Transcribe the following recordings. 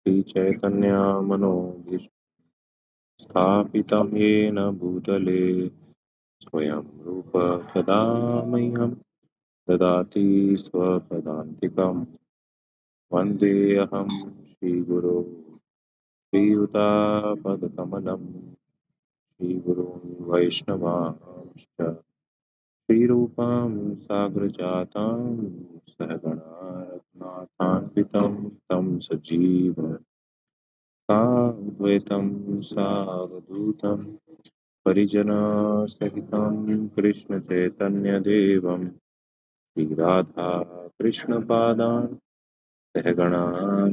श्रीचैतन्यमनोभीष्टं स्थापितं येन भूतले स्वयं रूप कदा मह्यं ददाति स्वपदान्तिकं वन्देऽहं श्रीगुरो श्रीयुतापदकमलं श्रीगुरून् वैष्णवांश्च श्रीरूपां साग्रजातां सहगणा रघुनाथान्वितं तं साद्वैतं सावधूतं परिजनसहितं कृष्णचैतन्यदेवं श्रीराधा कृष्णपादान् सहगणा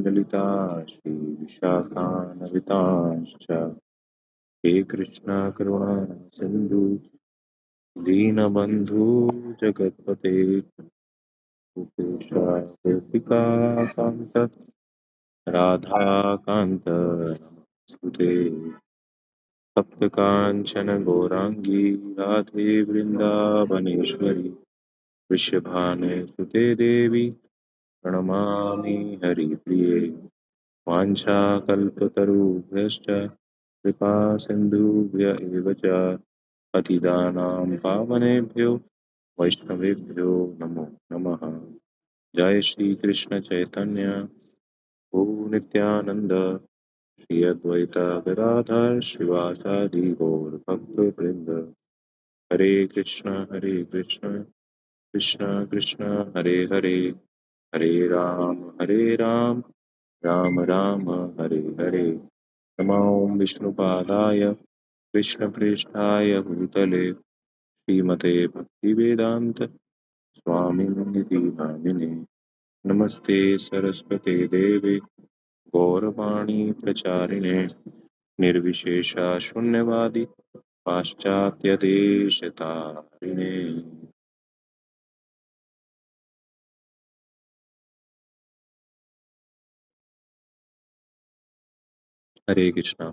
ललिता श्रीविशाखान्वितांश्च हे कृष्ण करुणा सिन्धु दीनबन्धु जगत्पते गोपेश गोपिकान्त राधाकान्त नमस्ते सप्तकाञ्चन गौराङ्गी राधे वृन्दावनेश्वरी वृषभानुसुते देवी प्रणमामि हरिप्रिये वाञ्छाकल्पतरुभ्यश्च कृपासिन्धुभ्य एव च पतितानां पावनेभ्यो वैष्णवेभ्यो नमो नमः। जय श्री कृष्ण चैतन्य प्रभु नित्यानंद श्री अद्वैत गदाधर श्रीवासादि गौर भक्तवृंद हरे कृष्ण कृष्ण कृष्ण हरे हरे हरे राम राम राम हरे हरे। नमो विष्णुपादाय कृष्णप्रेष्ठाय भूतले श्रीमते भक्तिवेदांत स्वामिनिधि नामिने नमस्ते सरस्वते देवे गौरवाणी प्रचारिणे निर्विशेषा शून्यवादी पाश्चात्यदेशतारिणे। हरे कृष्णा।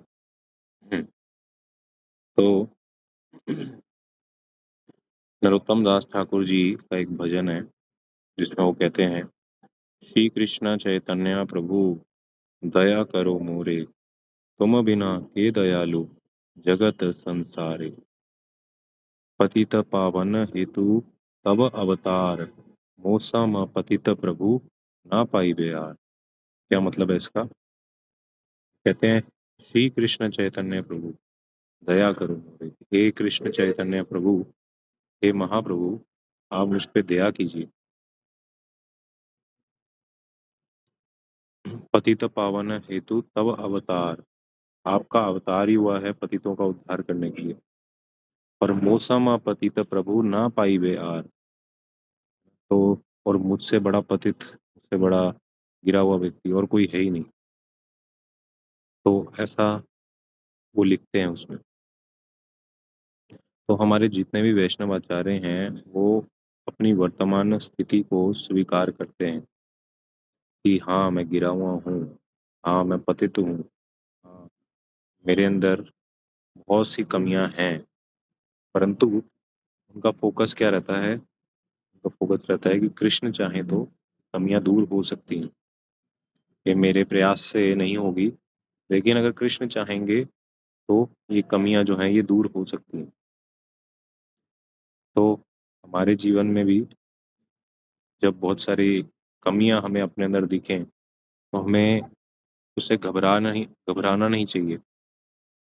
तो नरोत्तम दास ठाकुर जी का एक भजन है जिसमें वो कहते हैं, श्री कृष्ण चैतन्य प्रभु दया करो मोरे, तुम बिना के दयालु जगत संसारे, पतित पावन हेतु तब अवतार, मौसम पतित प्रभु ना पाइबे यार। क्या मतलब है इसका? कहते हैं, श्री कृष्ण चैतन्य प्रभु दया करो मोरे। हे कृष्ण चैतन्य प्रभु, हे महाप्रभु, आप मुझ पे दया कीजिए। पतित पावन हेतु तब अवतार, आपका अवतार ही हुआ है पतितों का उद्धार करने के लिए। और मौसम पतित प्रभु ना पाइबे आर, तो और मुझसे बड़ा पतित, मुझसे बड़ा गिरा हुआ व्यक्ति और कोई है ही नहीं। तो ऐसा वो लिखते हैं उसमें। तो हमारे जितने भी वैष्णव आचार्य हैं वो अपनी वर्तमान स्थिति को स्वीकार करते हैं कि हाँ मैं गिरा हुआ हूँ, हाँ मैं पतित हूँ, हाँ मेरे अंदर बहुत सी कमियां हैं। परंतु उनका फोकस क्या रहता है? उनका फोकस रहता है कि कृष्ण चाहे तो कमियां दूर हो सकती हैं। ये मेरे प्रयास से नहीं होगी, लेकिन अगर कृष्ण चाहेंगे तो ये कमियां जो हैं ये दूर हो सकती हैं। तो हमारे जीवन में भी जब बहुत सारी कमियां हमें अपने अंदर दिखें तो हमें उससे घबराना नहीं चाहिए।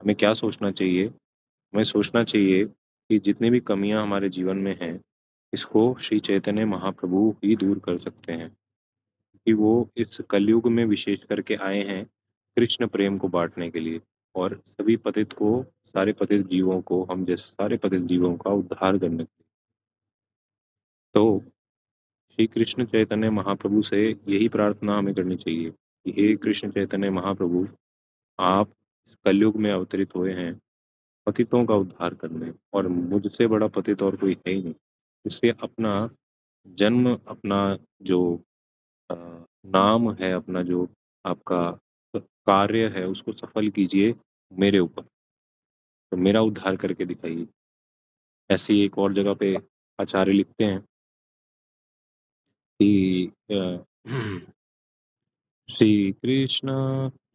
हमें क्या सोचना चाहिए? हमें सोचना चाहिए कि जितनी भी कमियां हमारे जीवन में हैं इसको श्री चैतन्य महाप्रभु ही दूर कर सकते हैं, कि वो इस कलयुग में विशेष करके आए हैं कृष्ण प्रेम को बांटने के लिए और सभी पतित को, सारे पतित जीवों को, हम जैसे सारे पतित जीवों का उद्धार करने के लिए। तो श्री कृष्ण चैतन्य महाप्रभु से यही प्रार्थना हमें करनी चाहिए कि हे कृष्ण चैतन्य महाप्रभु, आप इस कलयुग में अवतरित हुए हैं पतितों का उद्धार करने, और मुझसे बड़ा पतित और कोई है ही नहीं। इससे अपना जन्म, अपना जो अ, नाम है, अपना जो आपका कार्य है उसको सफल कीजिए मेरे ऊपर, तो मेरा उद्धार करके दिखाइए। ऐसी एक और जगह पे आचार्य लिखते हैं कि श्री कृष्ण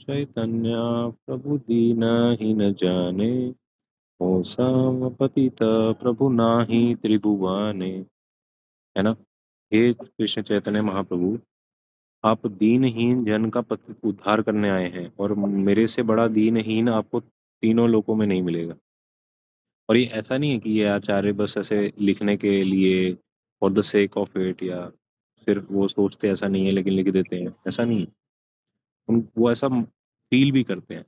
चैतन्य प्रभु दीन ही न जाने, ओ सम पतित प्रभु नाही त्रिभुवने। है ना? हे कृष्ण चैतन्य महाप्रभु, आप दीनहीन जन का उद्धार करने आए हैं, और मेरे से बड़ा दीनहीन आपको तीनों लोकों में नहीं मिलेगा। और ये ऐसा नहीं है कि ये आचार्य बस ऐसे लिखने के लिए for the sake of it, या सिर्फ वो सोचते ऐसा नहीं है लेकिन लिख देते हैं, ऐसा नहीं है। वो ऐसा फील भी करते हैं।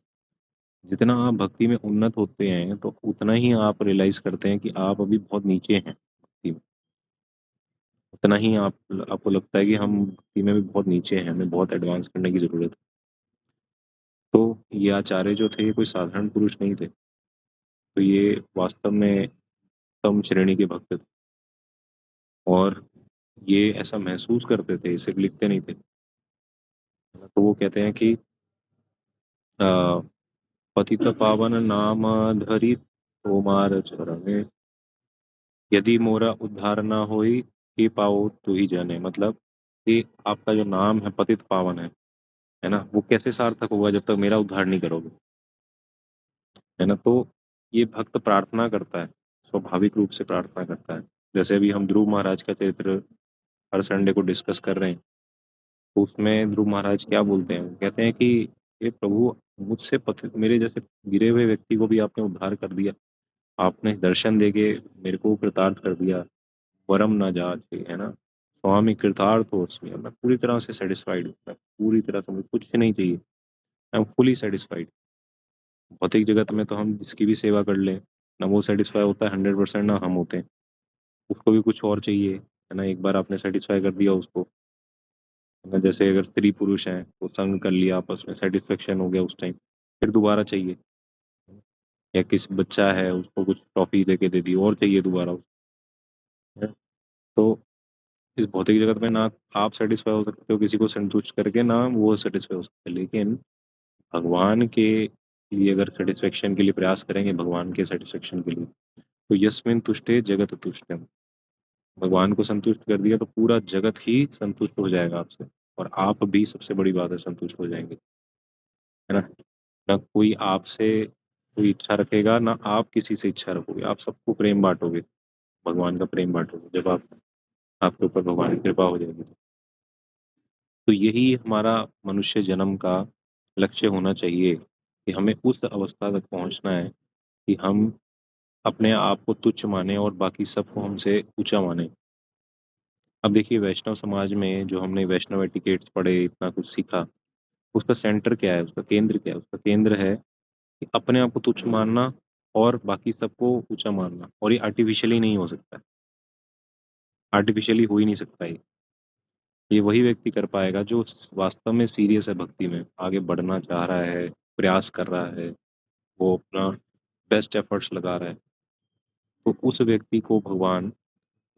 जितना आप भक्ति में उन्नत होते हैं तो उतना ही आप रियलाइज करते हैं कि आप अभी बहुत नीचे हैं भक्ति में। उतना ही आपको लगता है कि हम भक्ति में भी बहुत नीचे हैं, हमें बहुत एडवांस करने की जरूरत है। तो ये आचार्य जो थे ये कोई साधारण पुरुष नहीं थे। तो ये वास्तव में उत्तम श्रेणी के भक्त थे, और ये ऐसा महसूस करते थे, सिर्फ लिखते नहीं थे। तो वो कहते हैं कि अ, पतित पावन नाम धरि तोमार चरणे, यदि मोरा उद्धार ना होई, ये पाओ तू ही जाने। मतलब कि आपका जो नाम है पतित पावन है ना, वो कैसे सार्थक होगा जब तक मेरा उद्धार नहीं करोगे। है ना? तो ये भक्त प्रार्थना करता है, स्वाभाविक रूप से प्रार्थना करता है। जैसे अभी हम ध्रुव महाराज का चरित्र हर संडे को डिस्कस कर रहे हैं, तो उसमें ध्रुव महाराज क्या बोलते हैं, वो कहते हैं कि हे प्रभु, मुझसे पतित मेरे जैसे गिरे हुए व्यक्ति को भी आपने उद्धार कर दिया, आपने दर्शन देके मेरे को कृतार्थ कर दिया, वरम ना जाचे। है ना? स्वामी कृतार्थ हो उसमें, मैं पूरी तरह से सेटिस्फाइड हूँ, मैं पूरी तरह से, मुझे कुछ नहीं चाहिए, आई एम फुली सेटिस्फाइड। भौतिक जगत में तो हम जिसकी भी सेवा कर लें, ना वो सेटिस्फाई होता है 100%, ना हम होते हैं। उसको भी कुछ और चाहिए। है ना? एक बार आपने सेटिस्फाई कर दिया उसको, है ना, जैसे अगर स्त्री पुरुष हैं तो संग कर लिया आपस में, सेटिस्फेक्शन हो गया उस टाइम, फिर दोबारा चाहिए। या किसी बच्चा है उसको कुछ टॉफी देके दे दी, और चाहिए दोबारा है। तो इस भौतिक जगत में ना आप सेटिस्फाई हो सकते हो किसी को संतुष्ट करके, ना वो सेटिस्फाई हो सकते, लेकिन भगवान के लिए अगर सेटिस्फेक्शन के लिए प्रयास करेंगे, भगवान के सेटिस्फेक्शन के लिए, तो यस्मिन तुष्टे जगत तुष्टम। भगवान को संतुष्ट कर दिया तो पूरा जगत ही संतुष्ट हो जाएगा आपसे, और आप भी, सबसे बड़ी बात है, संतुष्ट हो जाएंगे। है ना? ना कोई आपसे कोई इच्छा रखेगा, ना आप किसी से इच्छा रखोगे, आप सबको प्रेम बांटोगे, भगवान का प्रेम बांटोगे जब आप, आपके ऊपर भगवान की कृपा हो जाएगी। तो यही हमारा मनुष्य जन्म का लक्ष्य होना चाहिए, कि हमें उस अवस्था तक पहुंचना है कि हम अपने आप को तुच्छ माने और बाकी सबको हमसे ऊंचा माने। अब देखिए, वैष्णव समाज में जो हमने वैष्णव एटिकेट्स पढ़े, इतना कुछ सीखा, उसका सेंटर क्या है, उसका केंद्र क्या है? उसका केंद्र है कि अपने आप को तुच्छ मानना और बाकी सबको ऊंचा मानना। और ये आर्टिफिशियली नहीं हो सकता है, आर्टिफिशियली हो ही नहीं सकता ये वही व्यक्ति कर पाएगा जो वास्तव में सीरियस है, भक्ति में आगे बढ़ना चाह रहा है, प्रयास कर रहा है, वो अपना बेस्ट एफर्ट्स लगा रहा है। तो उस व्यक्ति को भगवान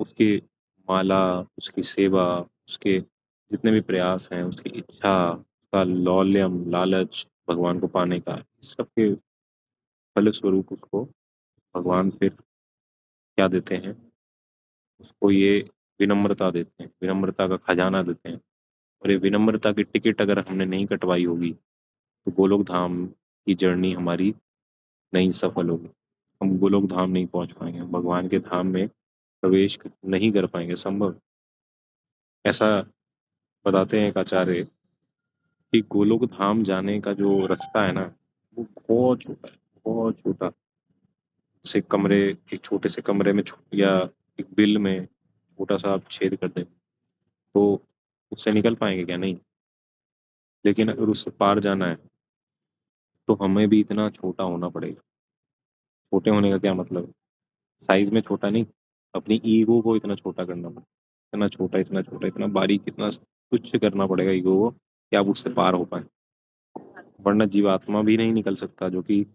उसकी माला, उसकी सेवा, उसके जितने भी प्रयास हैं, उसकी इच्छा, उसका लौल्यम लालच भगवान को पाने का, इस सब के फलस्वरूप उसको भगवान फिर क्या देते हैं, उसको ये विनम्रता देते हैं, विनम्रता का खजाना देते हैं। और ये विनम्रता की टिकट अगर हमने नहीं कटवाई होगी, तो गोलोक धाम की जर्नी हमारी नहीं सफल होगी। हम गोलोक धाम नहीं पहुंच पाएंगे, हम भगवान के धाम में प्रवेश नहीं कर पाएंगे, संभव। ऐसा बताते हैं एक आचार्य कि गोलोक धाम जाने का जो रास्ता है ना, वो बहुत छोटा है, बहुत छोटा से कमरे, एक छोटे से कमरे में या एक बिल में छोटा सा आप छेद कर दें, तो उससे निकल पाएंगे क्या? नहीं। लेकिन अगर उससे पार जाना है तो हमें भी इतना छोटा होना पड़ेगा। छोटे होने का क्या मतलब? साइज में छोटा नहीं, अपनी ईगो को इतना छोटा करना पड़ेगा, इतना छोटा, इतना छोटा, इतना बारीक, इतना तुच्छ करना पड़ेगा ईगो को, कि आप उससे पार हो पाए। वरना जीवात्मा भी नहीं निकल सकता, जो कि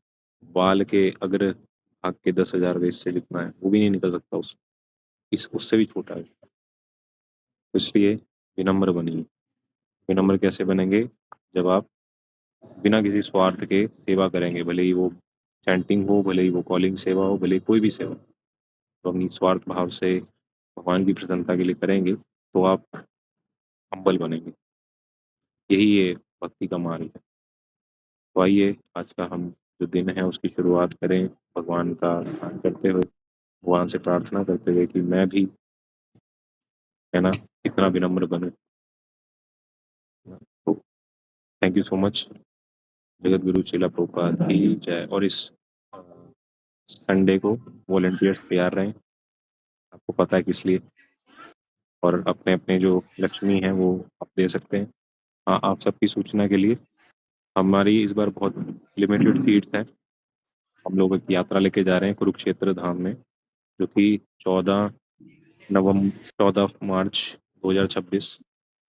बाल के अग्र भाग के 10,000 वेद से जितना है, वो भी नहीं निकल सकता, उससे भी छोटा है। तो इसलिए विनम्र बनिए। विनम्र कैसे बनेंगे? जब आप बिना किसी स्वार्थ के सेवा करेंगे, भले ही वो चैंटिंग हो, भले ही वो कॉलिंग सेवा हो, भले ही कोई भी सेवा, तो अपनी स्वार्थ भाव से भगवान की प्रसन्नता के लिए करेंगे, तो आप हम्बल बनेंगे। यही ये भक्ति का मार्ग है। तो आइए आज का हम जो दिन है उसकी शुरुआत करें भगवान का ध्यान करते हुए, भगवान से प्रार्थना करते हुए कि मैं भी, है ना, इतना विनम्र बनूँ। तो thank you so much. Jagat Guru शिला प्रभुपाद की जय। और इस अ, संडे को वॉलंटियर्स तैयार रहें, आपको पता है किस लिए, और अपने-अपने जो लक्ष्मी हैं वो आप दे सकते हैं। हाँ, आप सबकी सूचना के लिए हमारी इस बार बहुत लिमिटेड सीट्स हैं। हम लोग एक यात्रा लेके जा रहे हैं कुरुक्षेत्र धाम में, जो कि 14 मार्च 2026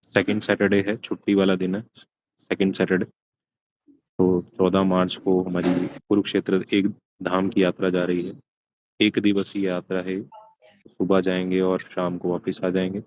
सेकंड सैटरडे है, छुट्टी वाला दिन है, सेकंड सैटरडे। तो 14 मार्च को हमारी कुरुक्षेत्र एक धाम की यात्रा जा रही है। एक दिवसीय यात्रा है, सुबह जाएँगे और शाम को वापस आ जाएँगे।